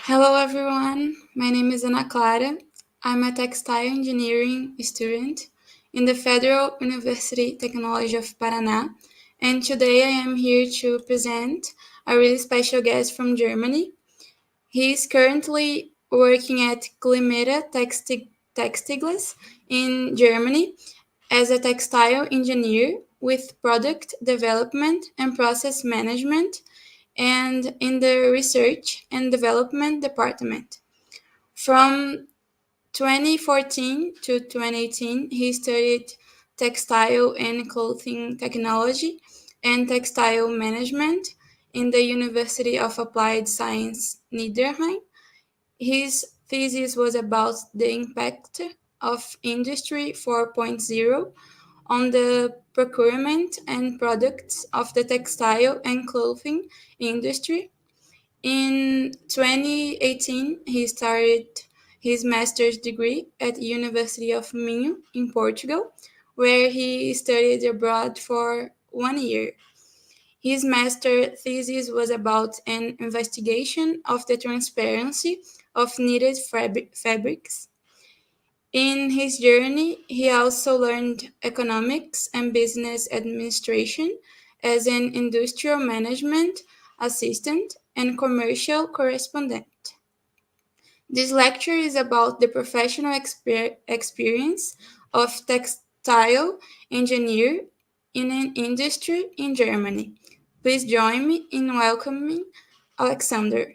Hello everyone, my name is Ana Clara. I'm a textile engineering student in the Federal University Technology of Paraná, and today I am here to present a really special guest from Germany. He is currently working at Culimeta Textilglas in Germany as a textile engineer with product development and process management and in the research and development department. From 2014 to 2018, he studied textile and clothing technology and textile management in the University of Applied Science, Niederrhein. His thesis was about the impact of Industry 4.0 on the procurement and products of the textile and clothing industry. In 2018, he started his master's degree at the University of Minho in Portugal, where he studied abroad for 1 year. His master thesis was about an investigation of the transparency of knitted fabrics. In his journey, he also learned economics and business administration as an industrial management assistant and commercial correspondent. This lecture is about the professional experience of textile engineer in an industry in Germany. Please join me in welcoming Alexander.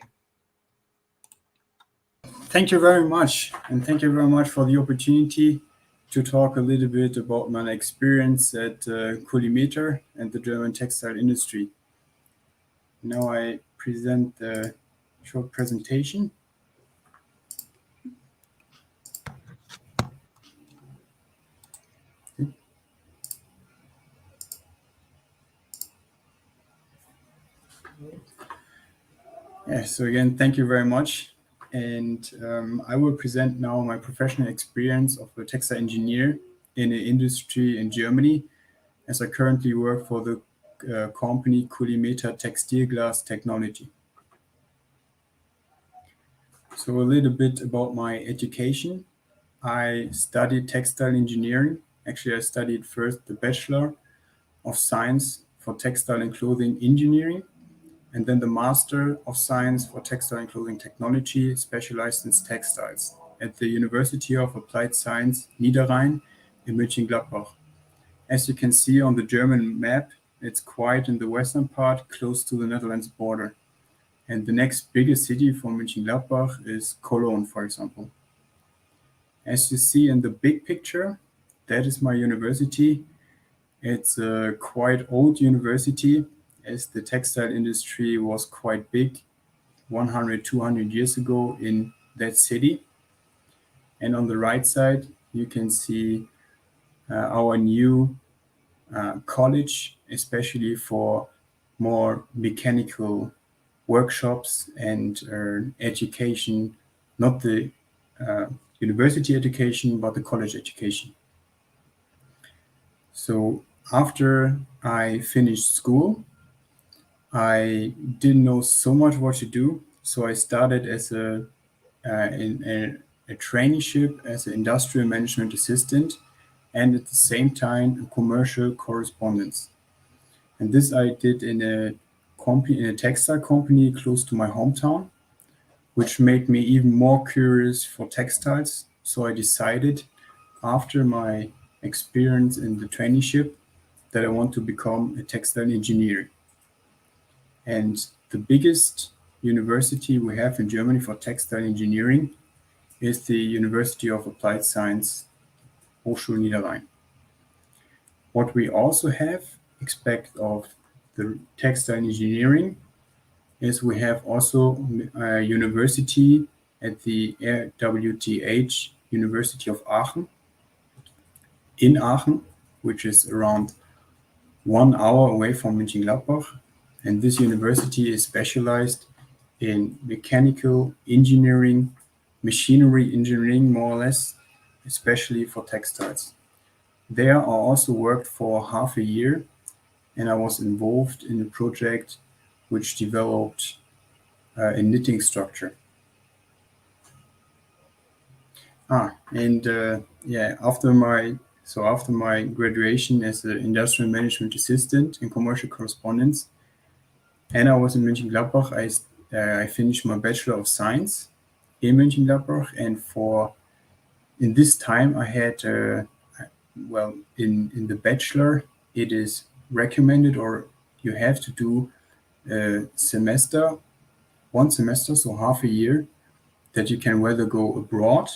Thank you very much, and thank you very much for the opportunity to talk a little bit about my experience at Culimeta and the German textile industry. Now I present the short presentation. So again, thank you very much. And I will present now my professional experience of a textile engineer in an industry in Germany, as I currently work for the company Culimeta Textilglas Technology. So a little bit about my education. I studied textile engineering. Actually, I studied first the Bachelor of Science for Textile and Clothing Engineering, and then the Master of Science for Textile and Clothing Technology, specialized in textiles, at the University of Applied Science Niederrhein in Mönchengladbach. As you can see on the German map, it's quite in the western part, close to the Netherlands border. And the next biggest city from Mönchengladbach is Cologne, for example. As you see in the big picture, that is my university. It's a quite old university, as the textile industry was quite big 100, 200 years ago in that city. And on the right side, you can see our new college, especially for more mechanical workshops and education, not the university education, but the college education. So after I finished school, I didn't know so much what to do. So I started as in a traineeship as an industrial management assistant, and at the same time a commercial correspondence. And this I did in a textile company close to my hometown, which made me even more curious for textiles. So I decided, after my experience in the traineeship, that I want to become a textile engineer. And the biggest university we have in Germany for textile engineering is the University of Applied Science, Hochschule Niederrhein. What we also have, expect of the textile engineering, is we have also a university at the RWTH University of Aachen, in Aachen, which is around 1 hour away from Mönchengladbach. And this university is specialized in mechanical engineering, machinery engineering, more or less, especially for textiles. There I also worked for half a year, and I was involved in a project which developed a knitting structure. After my graduation as an industrial management assistant and commercial correspondence, and I was in Mönchengladbach, I finished my Bachelor of Science in Mönchengladbach, and in this time I had in the bachelor it is recommended, or you have to do a semester, one semester, so half a year, that you can whether go abroad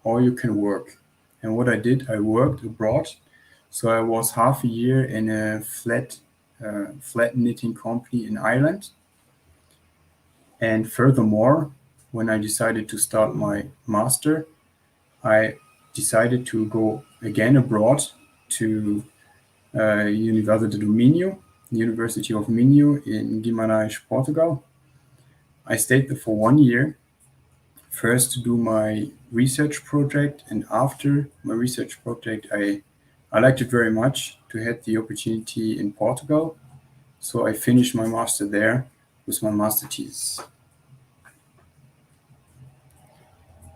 or you can work. And what I did, I worked abroad. So I was half a year in a flat knitting company in Ireland. And furthermore, when I decided to start my master, I decided to go again abroad to University of Minho in Guimarães, Portugal. I stayed there for 1 year, first to do my research project, and after my research project, I liked it very much to have the opportunity in Portugal. So I finished my master there with my master thesis.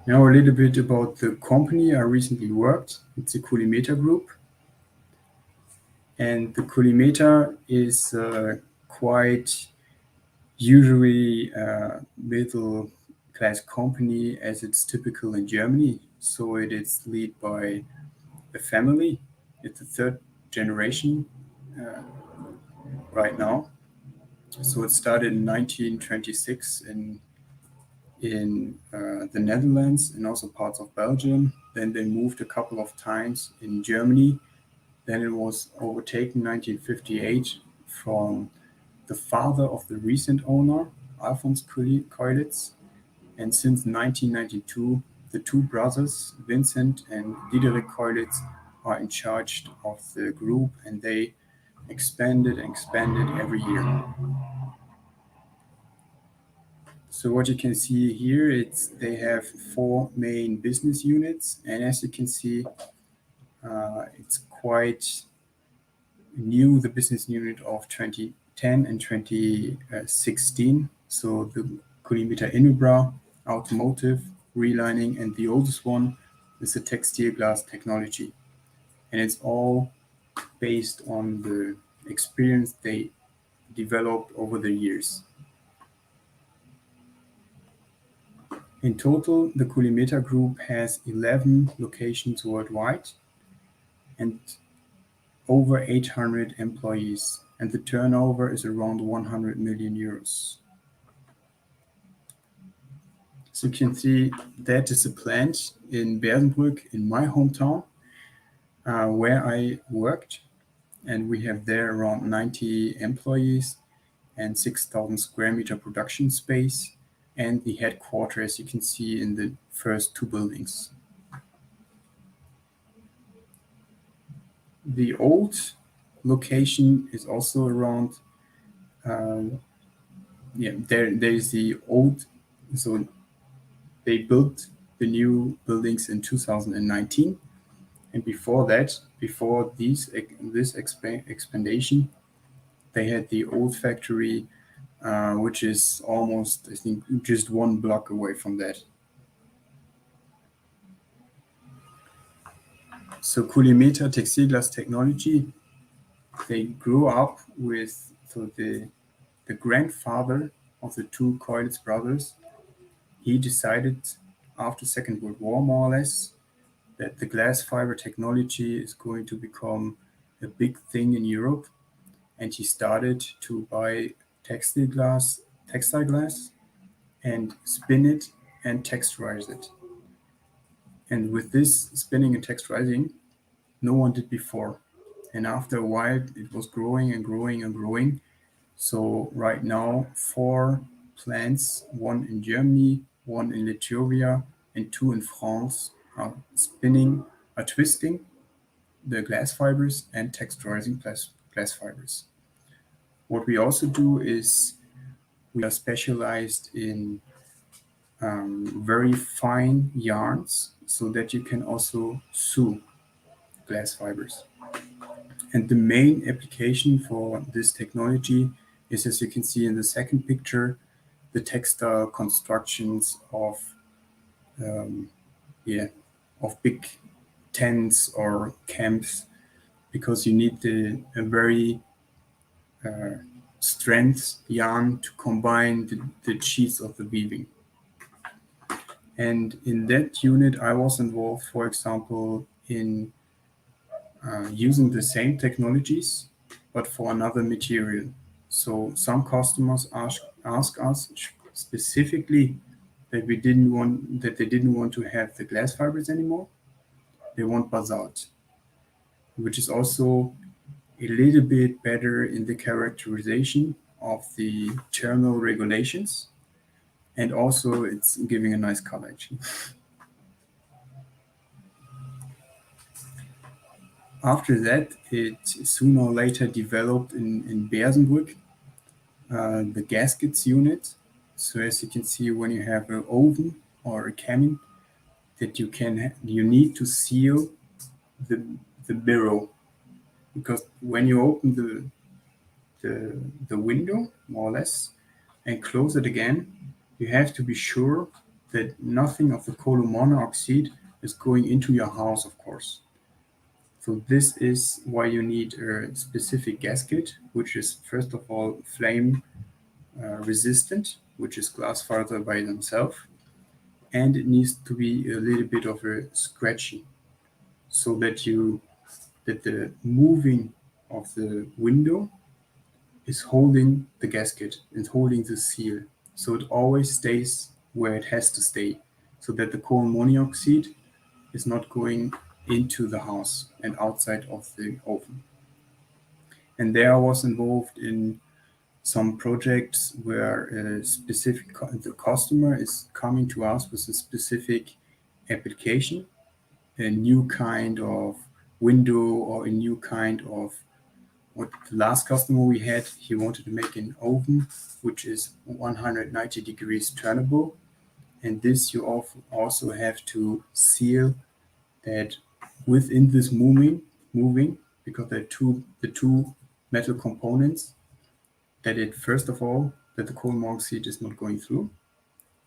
Now a little bit about the company I recently worked. It's a Culimeta group. And the Culimeta is quite usually middle class company, as it's typical in Germany. So it is led by a family. It's the third generation right now. So it started in 1926 in the Netherlands and also parts of Belgium. Then they moved a couple of times in Germany. Then it was overtaken in 1958 from the father of the recent owner, Alfons Keulitz. And since 1992, the two brothers, Vincent and Diederik Keulitz, are in charge of the group, and they expanded every year. So what you can see here, they have 4 main business units, and as you can see, it's quite new, the business unit of 2010 and 2016. So the Culimeta Inubra, automotive, relining, and the oldest one is the Textilglas technology. And it's all based on the experience they developed over the years. In total, the Culimeta Group has 11 locations worldwide and over 800 employees, and the turnover is around 100 million euros. So you can see that is a plant in Bersenbrück in my hometown where I worked, and we have there around 90 employees and 6,000 square meter production space, and the headquarters you can see in the first 2 buildings. The old location is also around, there's the old, so they built the new buildings in 2019. And before that, before this expansion, they had the old factory, which is almost, I think, just 1 block away from that. So Culimeta Textilglas technology, they grew up with the grandfather of the 2 Keulitz brothers. He decided after Second World War, more or less, that the glass fiber technology is going to become a big thing in Europe, and he started to buy textile glass and spin it and texturize it. And with this spinning and texturizing, no one did before. And after a while, it was growing and growing and growing. So right now, 4 plants, 1 in Germany, 1 in Lithuania, and 2 in France, are twisting the glass fibers and texturizing glass fibers. What we also do is we are specialized in very fine yarns, so that you can also sew glass fibers. And the main application for this technology is, as you can see in the second picture, the textile constructions of big tents or camps, because you need a very strength yarn to combine the sheets of the weaving. And in that unit, I was involved, for example, in using the same technologies, but for another material. So some customers ask us specifically that they didn't want to have the glass fibers anymore. They want basalt, which is also a little bit better in the characterization of the thermal regulations, and also it's giving a nice color actually. After that, it sooner or later developed in Bersenbrück, the gaskets unit. So as you can see, when you have an oven or a camin, that you need to seal the mirror, because when you open the window, more or less, and close it again, you have to be sure that nothing of the carbon monoxide is going into your house, of course. So this is why you need a specific gasket, which is first of all flame resistant, which is glass fiber by themselves, and it needs to be a little bit of a scratchy, so that the moving of the window is holding the gasket, is holding the seal, so it always stays where it has to stay, so that the carbon monoxide is not going into the house and outside of the oven. And there I was involved in some projects where the customer is coming to us with a specific application, a new kind of window or a new kind of what the last customer we had, he wanted to make an oven which is 190 degrees turnable, and this you also have to seal that within this moving, because the two metal components, that it first of all that the carbon monoxide is not going through,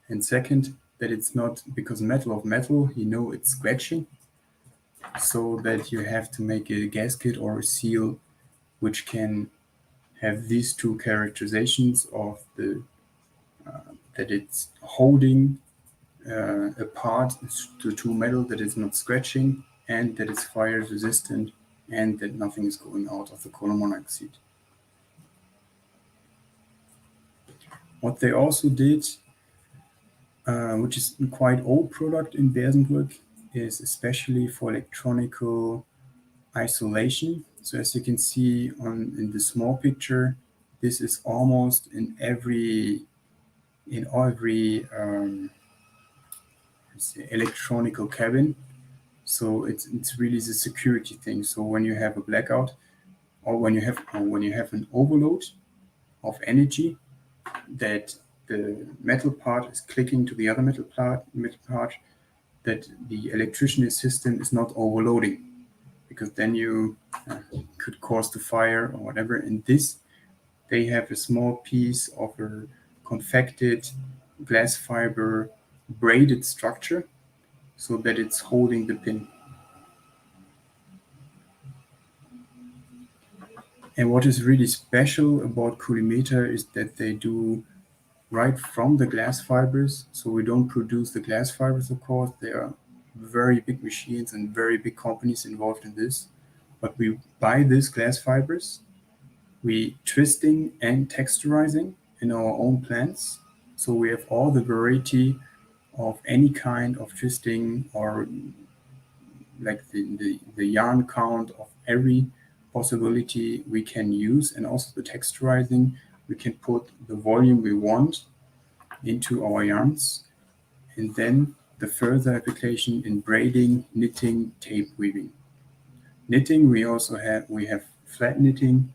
and second that it's not, because metal of metal, it's scratching, so that you have to make a gasket or a seal which can have these two characterizations of that it's holding apart the two metal, that it's not scratching, and that it's fire resistant, and that nothing is going out of the carbon monoxide. What they also did, which is a quite old product in Bersenbrück, is especially for electronical isolation. So as you can see in the small picture, this is almost in every electronical cabin. So it's really the security thing. So when you have a blackout, or when you have an overload of energy, that the metal part is clicking to the other metal part, that the electricity system is not overloading, because then you could cause the fire or whatever. And this, they have a small piece of a confected glass fiber braided structure, so that it's holding the pin. And what is really special about Culimeta is that they do right from the glass fibers. So we don't produce the glass fibers, of course. There are very big machines and very big companies involved in this. But we buy these glass fibers, we twisting and texturizing in our own plants. So we have all the variety of any kind of twisting, or like the yarn count of every possibility we can use, and also the texturizing. We can put the volume we want into our yarns, and then the further application in braiding, knitting, tape weaving. Knitting, we have flat knitting,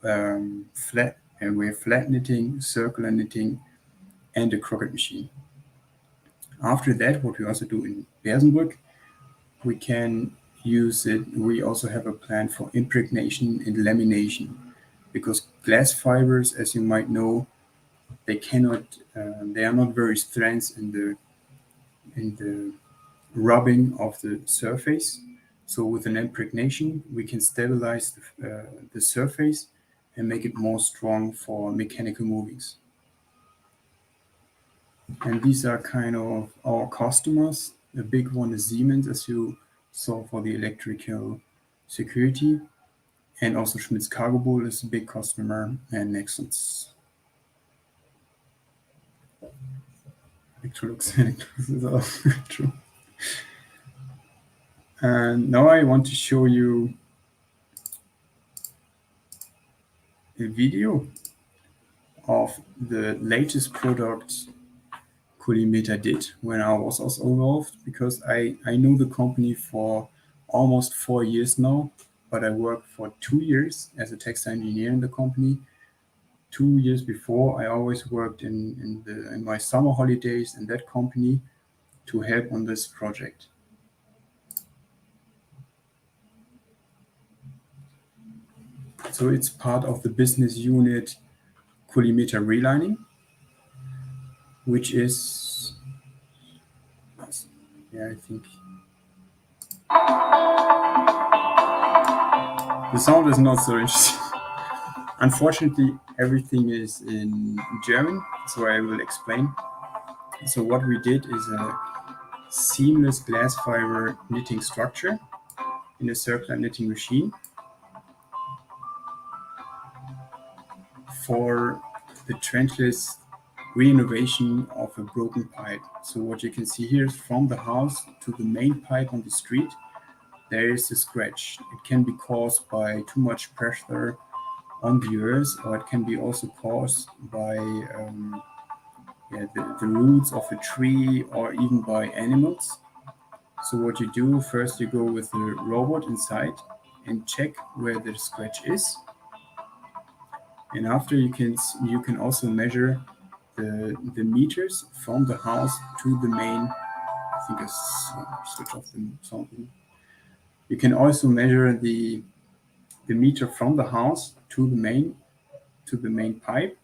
we have flat knitting, circular knitting, and a crocket machine. After that, what we also do in Bersenbrück, we can use it. We also have a plan for impregnation and lamination, because glass fibers, as you might know, they are not very strong in the rubbing of the surface. So with an impregnation, we can stabilize the surface and make it more strong for mechanical movings. And these are kind of our customers. A big one is Siemens, as you saw, for the electrical security. And also Schmidt's Cargo Bowl is a big customer, and Nexans. Electrolux is also true. And now I want to show you a video of the latest product Culimeta did when I was also involved, because I know the company for almost 4 years now, but I worked for 2 years as a textile engineer in the company. 2 years before, I always worked in my summer holidays in that company to help on this project. So it's part of the business unit Culimeta Relining, which is, yeah, I think the sound is not so interesting. Unfortunately, everything is in German, so I will explain. So what we did is a seamless glass fiber knitting structure in a circular knitting machine for the trenchless renovation of a broken pipe. So what you can see here is from the house to the main pipe on the street, there is a scratch. It can be caused by too much pressure on the earth, or it can be also caused by the roots of a tree or even by animals. So what you do, first you go with the robot inside and check where the scratch is. And after you can also measure the meters from the house to the main. I think I switch off the something. You can also measure the meter from the house to the main pipe,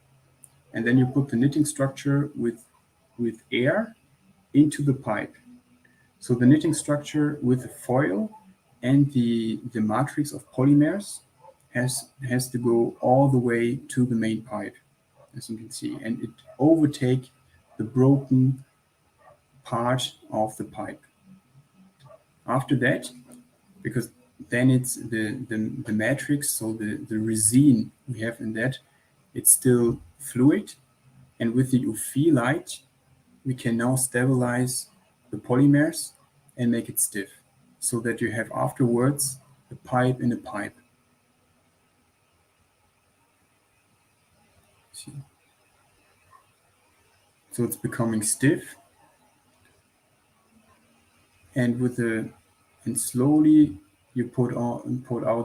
and then you put the knitting structure with air into the pipe. So the knitting structure with the foil and the matrix of polymers has to go all the way to the main pipe, as you can see, and it overtake the broken part of the pipe. After that, because then it's the matrix, so the resin we have in that, it's still fluid, and with the UV light, we can now stabilize the polymers and make it stiff, so that you have afterwards a pipe in a pipe. See? So it's becoming stiff, and slowly you put out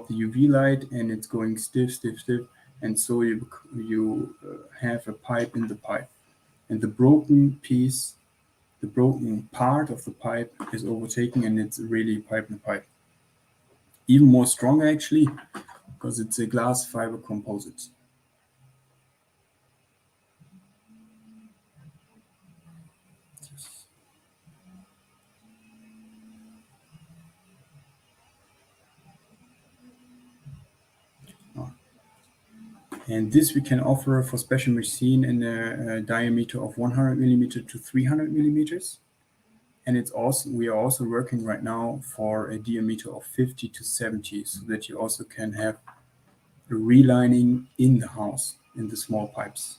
the UV light, and it's going stiff, and so you have a pipe in the pipe, and the broken piece, the broken part of the pipe is overtaken, and it's really pipe in pipe. Even more stronger actually, because it's a glass fiber composite. And this we can offer for special machine in a diameter of 100 millimeter to 300 millimeters. And we are also working right now for a diameter of 50 to 70, so that you also can have a relining in the house in the small pipes.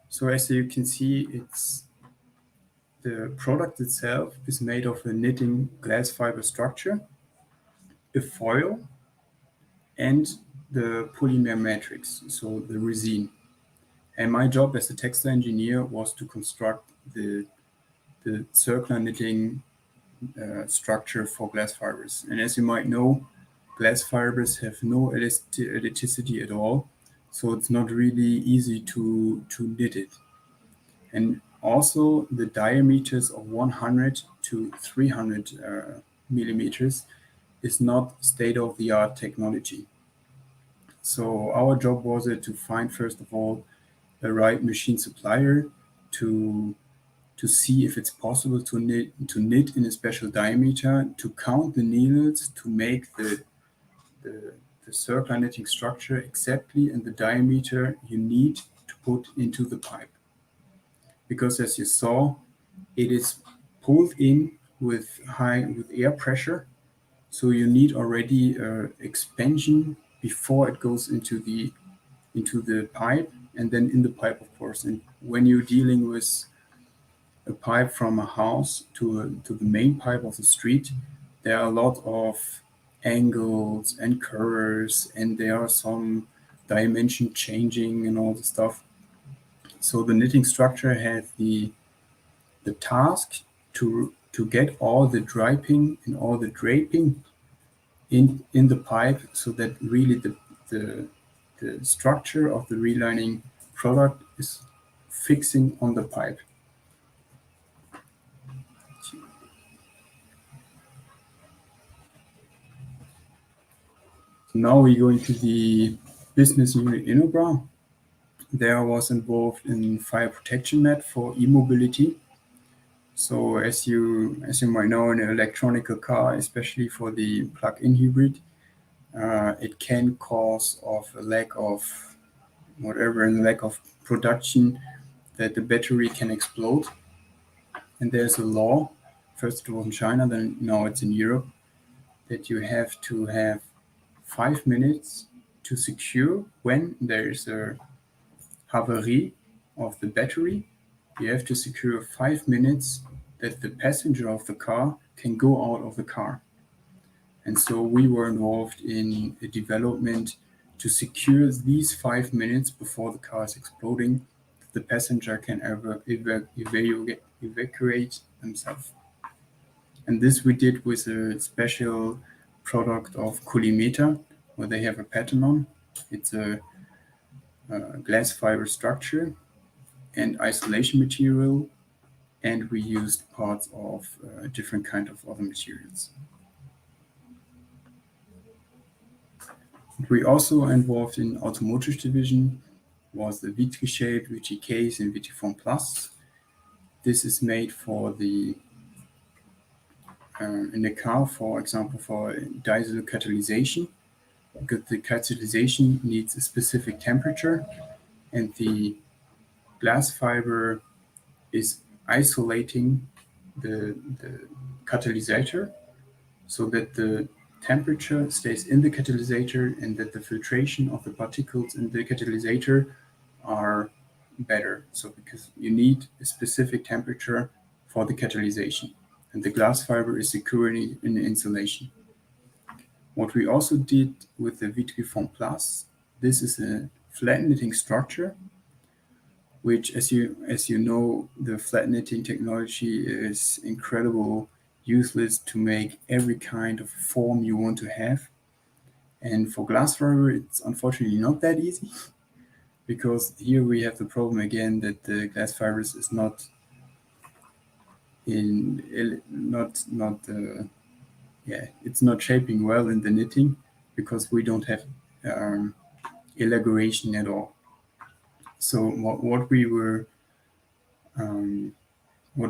So as you can see, the product itself is made of a knitting glass fiber structure, a foil, and the polymer matrix, so the resin. And my job as a textile engineer was to construct the circular knitting structure for glass fibers. And as you might know, glass fibers have no elasticity at all, so it's not really easy to knit it. And also the diameters of 100 to 300 millimeters is not state-of-the-art technology. So our job was to find, first of all, the right machine supplier to see if it's possible to knit in a special diameter, to count the needles, to make the circular knitting structure exactly in the diameter you need to put into the pipe. Because as you saw, it is pulled in with air pressure, so you need already expansion before it goes into the pipe, and then in the pipe, of course. And when you're dealing with a pipe from a house to the main pipe of the street, there are a lot of angles and curves, and there are some dimension changing and all the stuff. So the knitting structure has the task to get all the draping and all the draping in the pipe, so that really the structure of the relining product is fixing on the pipe. Now we go into the business unit Innobra. There I was involved in fire protection mat for e-mobility. So as you might know, in an electronic car, especially for the plug-in hybrid, it can cause of a lack of whatever, and lack of production, that the battery can explode. And there's a law, first it was in China, then now it's in Europe, that you have to have 5 minutes to secure when there is a Havarie of the battery. You have to secure 5 minutes that the passenger of the car can go out of the car. And so we were involved in a development to secure these 5 minutes before the car is exploding, the passenger can evacuate themselves. And this we did with a special product of Culimeta, where they have a pattern on. It's a glass fiber structure and isolation material, and we used parts of different kind of other materials. We also involved in automotive division was the Vitry shape, Vitry case, and Vitry Form Plus. This is made for the in the car, for example, for diesel catalyzation, because the catalyzation needs a specific temperature, and the glass fiber is isolating the catalysator so that the temperature stays in the catalysator and that the filtration of the particles in the catalysator are better. So because you need a specific temperature for the catalyzation, and the glass fiber is securing in the insulation. What we also did with the Vitry Form Plus, this is a flat knitting structure, which, as you know, the flat knitting technology is incredible, useless to make every kind of form you want to have. And for glass fiber, it's unfortunately not that easy, because here we have the problem again that the glass fibers is not it's not shaping well in the knitting, because we don't have elaboration at all. So what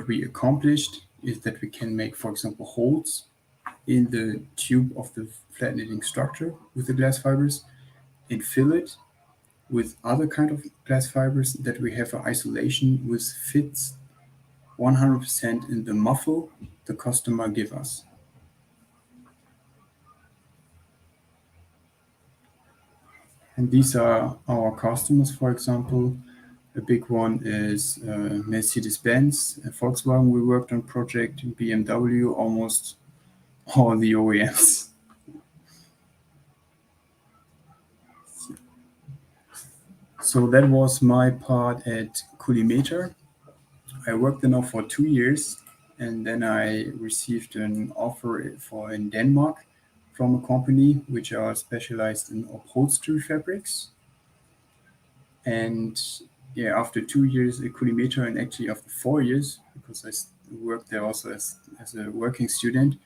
we accomplished is that we can make, for example, holes in the tube of the flat knitting structure with the glass fibers, and fill it with other kind of glass fibers, that we have an isolation which fits 100% in the muffle the customer give us. And these are our customers, for example. A big one is Mercedes-Benz, Volkswagen. We worked on project, BMW, almost all the OEMs. So that was my part at Culimeta. I worked there now for 2 years, and then I received an offer in Denmark from a company which are specialized in upholstery fabrics. And after 2 years at Culimeta, and actually after 4 years, because I worked there also as a working student,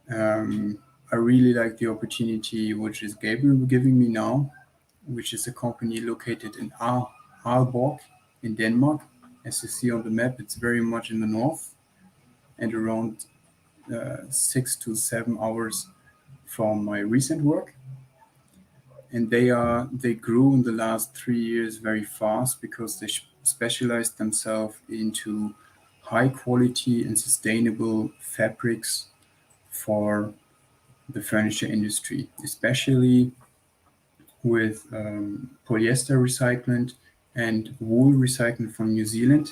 I really like the opportunity which is Gabriel giving me now, which is a company located in Aalborg in Denmark. As you see on the map, it's very much in the north and around 6 to 7 hours from my recent work. And they grew in the last 3 years very fast because they specialized themselves into high quality and sustainable fabrics for the furniture industry, especially with polyester recycling and wool recycling from New Zealand.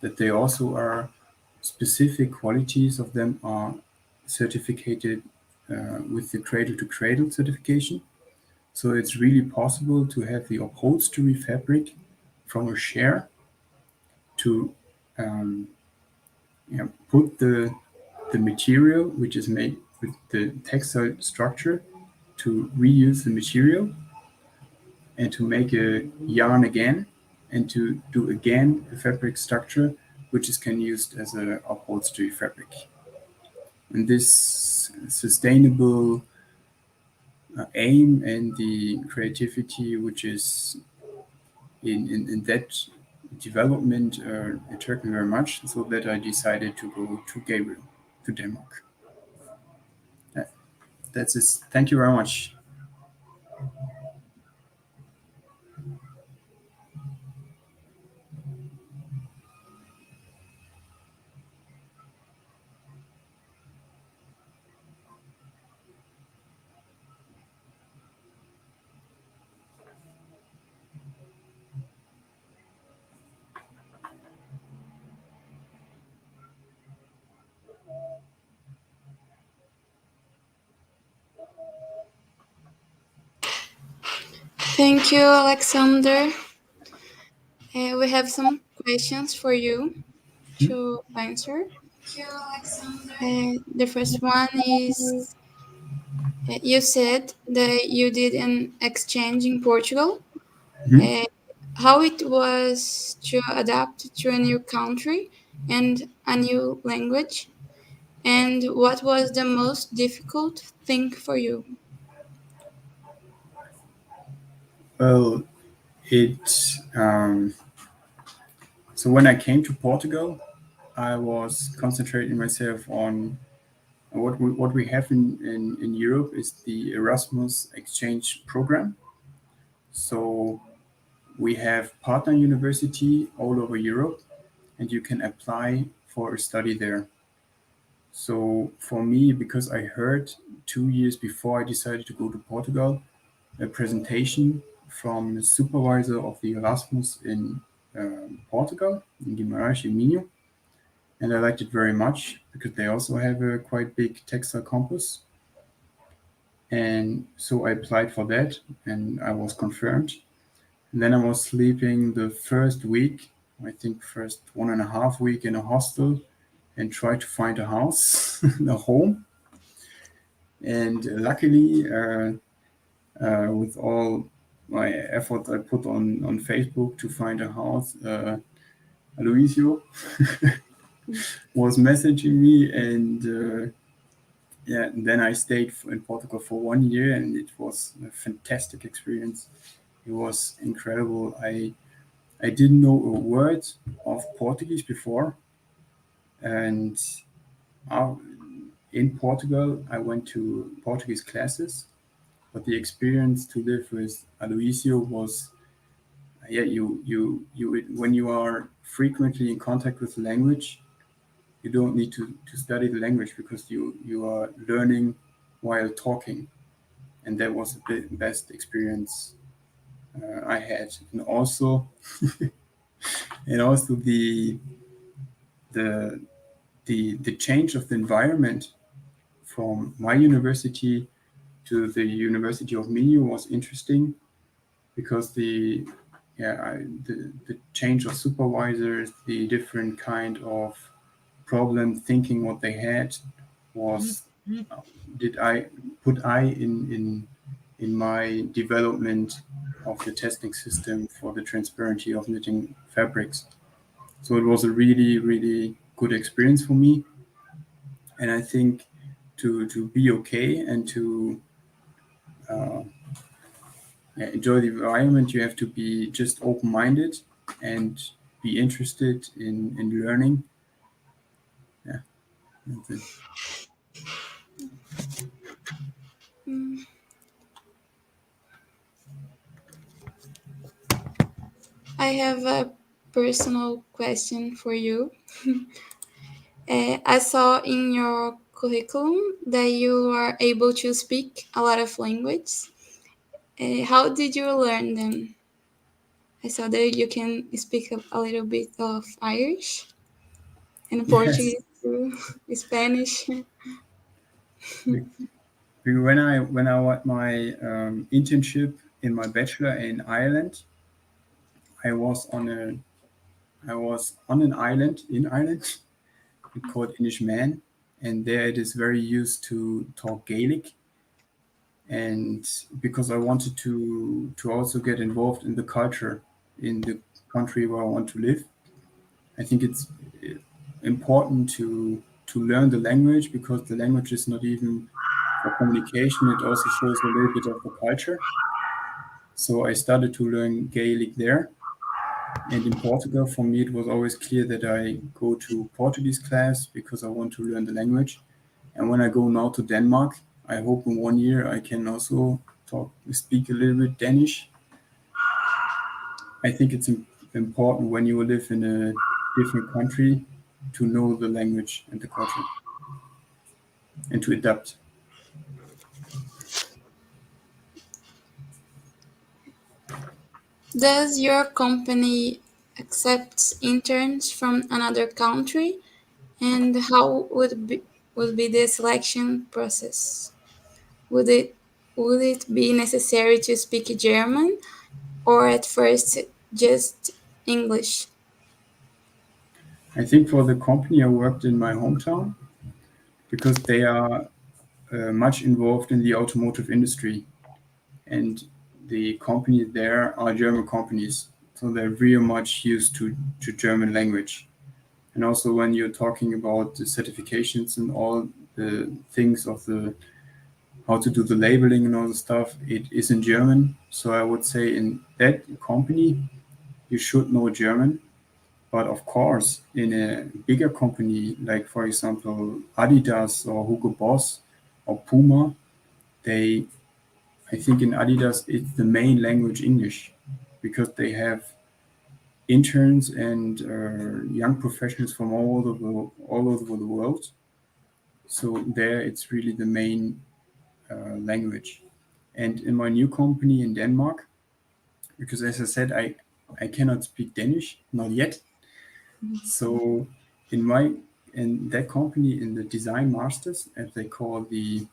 That they also are specific qualities of them are certificated with the cradle to cradle certification. So it's really possible to have the upholstery fabric from a share to put the material which is made with the textile structure to reuse the material and to make a yarn again and to do again a fabric structure which is can used as a upholstery fabric. And this sustainable aim and the creativity which is in that development attracted me very much, so that I decided to go to Gabriel, to Denmark. That's it. Thank you very much. Thank you, Alexander. We have some questions for you to answer. The first one is you said that you did an exchange in Portugal. Mhm. How it was to adapt to a new country and a new language, and what was the most difficult thing for you? Well, it so when I came to Portugal, I was concentrating myself on what we have in Europe is the Erasmus exchange program. So we have partner university all over Europe, and you can apply for a study there. So for me, because I heard 2 years before I decided to go to Portugal, a presentation from the supervisor of the Erasmus in Portugal, in Guimarães, in Minho, and I liked it very much because they also have a quite big textile campus. And so I applied for that, and I was confirmed. And then I was sleeping the first week, I think first 1.5 week in a hostel, and tried to find a house, a home. And luckily, with all my effort I put on Facebook to find a house, Aloisio was messaging me, and and then I stayed in Portugal for 1 year, and it was a fantastic experience. It was incredible. I didn't know a word of Portuguese before, and uh, in Portugal I went to Portuguese classes, but the experience to live with Aloisio was, you when you are frequently in contact with the language, you don't need to study the language because you are learning while talking, and that was the best experience I had. And also the the change of the environment from my university to the University of Minho was interesting because the change of supervisors, the different kind of problem thinking what they had was, did I put I in my development of the testing system for the transparency of knitting fabrics. So it was a really, really good experience for me. And I think to be okay and to enjoy the environment, you have to be just open-minded and be interested in learning. Yeah, that's it. I have a personal question for you. I saw in your curriculum that you are able to speak a lot of languages. How did you learn them? I saw that you can speak a little bit of Irish and Yes. Portuguese too, Spanish. When I had my internship in my bachelor in Ireland, I was on a I was on an island in Ireland called Inishmaan, and there it is very used to talk Gaelic. And because I wanted to also get involved in the culture in the country where I want to live, I think it's important to learn the language because the language is not even for communication; it also shows a little bit of the culture. So I started to learn Gaelic there. And in Portugal, for me, it was always clear that I go to Portuguese class because I want to learn the language. And when I go now to Denmark, I hope in 1 year I can also speak a little bit Danish. I think it's important when you live in a different country to know the language and the culture and to adapt. Does your company accept interns from another country? And how would be the selection process? Would it would it be necessary to speak German or at first just English? I think for the company I worked in my hometown, because they are much involved in the automotive industry, and the companies there are German companies, so they're very much used to German language. And also when you're talking about the certifications and all the things of the how to do the labeling and all the stuff, it is in German. So I would say in that company you should know German. But of course, in a bigger company like for example Adidas or Hugo Boss or Puma, they I think in Adidas it's the main language English because they have interns and young professionals from all over the world. So there it's really the main language. And in my new company in Denmark, because as I said, I cannot speak Danish, not yet. So in my in that company in the design masters, as they call the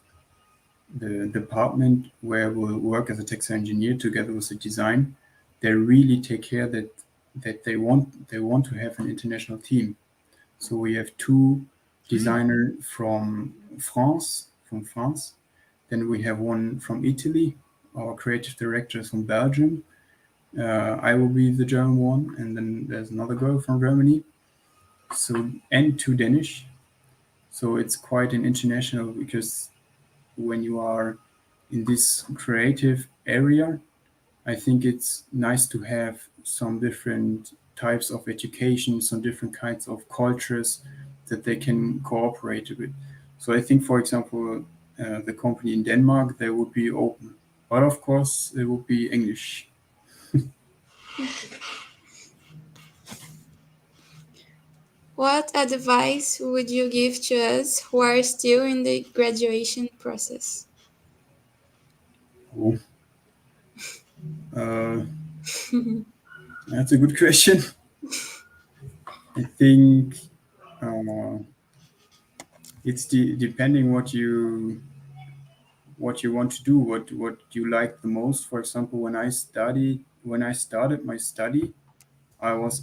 department where we'll work as a textile engineer together with the design, they really take care that they want to have an international team. So we have two designer from France. Then we have one from Italy. Our creative director is from Belgium. I will be the German one, and then there's another girl from Germany. So and two Danish. So it's quite an international because when you are in this creative area, I think it's nice to have some different types of education, some different kinds of cultures that they can cooperate with. So I think, for example, the company in Denmark, they would be open, but of course, it would be English. What advice would you give to us who are still in the graduation process? Oh, uh, that's a good question. I think uh, it's depending what you want to do, what you like the most. For example, when I started my study, I was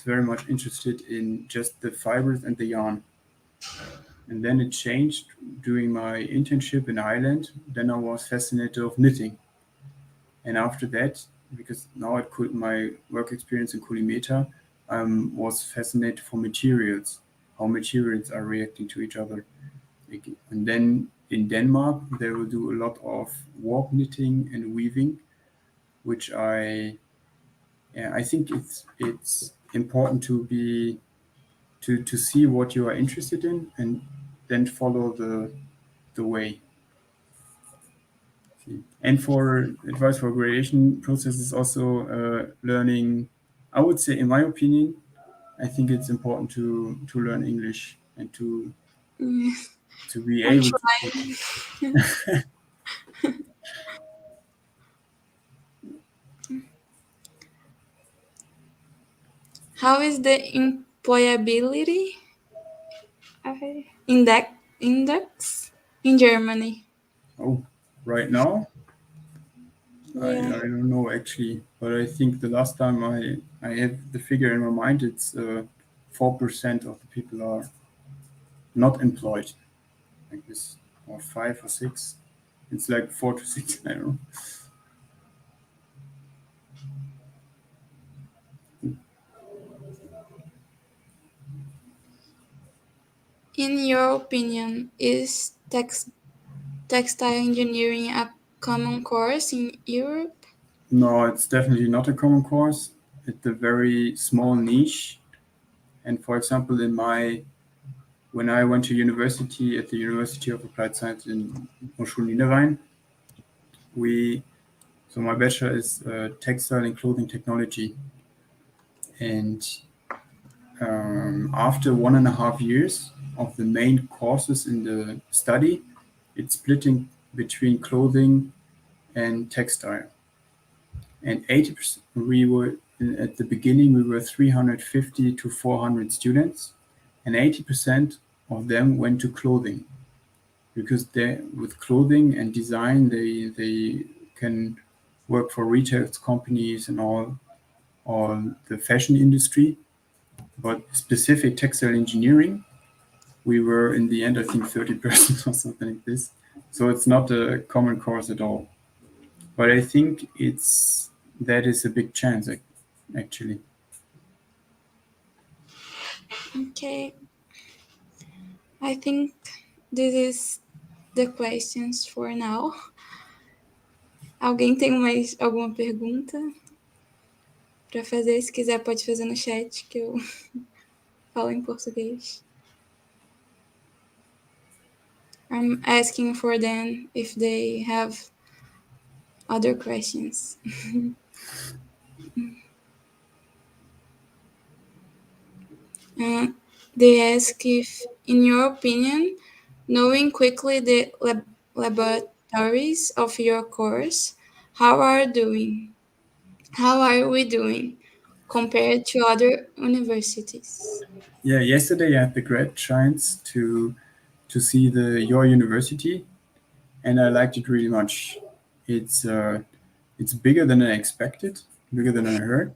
very much interested in just the fibers and the yarn, and then it changed during my internship in Ireland. Then I was fascinated of knitting, And after that, because now my work experience in Culimeta, was fascinated for materials, how materials are reacting to each other. And then in Denmark, they will do a lot of warp knitting and weaving, which yeah, I think it's important to see what you are interested in and then follow the way. And for advice for gradation processes, also learning. I would say, in my opinion, I think it's important to learn English and Yeah, to be I'm able to speak. trying. How is the employability index in Germany? Oh, right now, Yeah. I don't know actually, but I think the last time I have the figure in my mind, it's 4% of the people are not employed, like this, or 5 or 6. It's like 4 to 6. I don't know. In your opinion, is textile engineering a common course in Europe? No, it's definitely not a common course. It's a very small niche. And for example, when I went to university at the University of Applied Science in Hochschule Niederrhein, we so my bachelor is textile and clothing technology. And after 1.5 years of the main courses in the study, it's splitting between clothing and textile. And 80%, we were at the beginning, we were 350 to 400 students, and 80% of them went to clothing because with clothing and design, they can work for retail companies and all the fashion industry. But specific textile engineering, we were in the end, I think, 30% or something like this. So it's not a common course at all. But I think that is a big chance, actually. Okay, I think this is the questions for now. Alguém tem mais alguma pergunta para fazer? Se quiser, pode fazer no chat que eu falo em português. I'm asking for them if they have other questions. They ask if, in your opinion, knowing quickly the laboratories of your course, how are doing? How are we doing compared to other universities? Yeah, yesterday I had the great chance to see your university, and I liked it really much. It's bigger than I expected, bigger than I heard.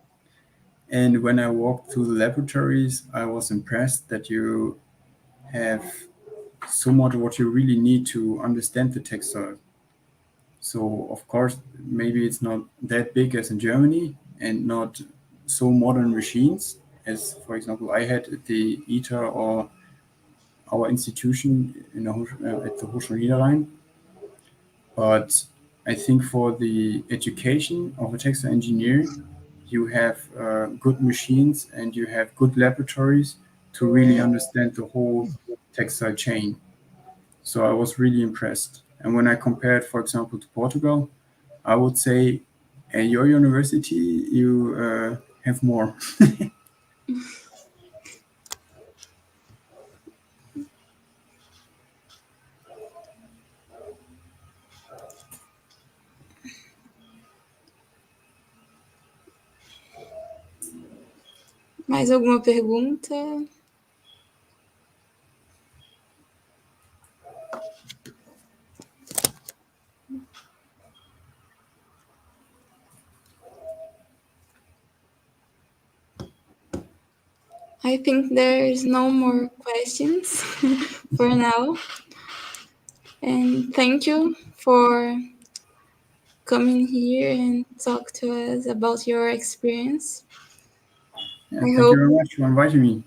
And when I walked through the laboratories, I was impressed that you have so much what you really need to understand the textile. So of course, maybe it's not that big as in Germany and not so modern machines as, for example, I had at the ITA or our institution at the Hochschule Niederrhein. But I think for the education of a textile engineer, you have good machines and you have good laboratories to really understand the whole textile chain. So I was really impressed. And when I compared, for example, to Portugal, I would say at your university, you have more. Mais alguma pergunta? I think there's no more questions for now. And thank you for coming here and talk to us about your experience. Yeah, I thank you hope very much for inviting me.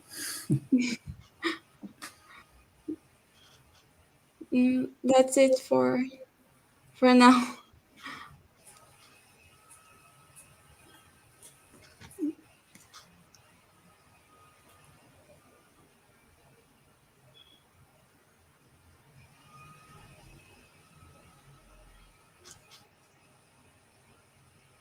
that's it for now.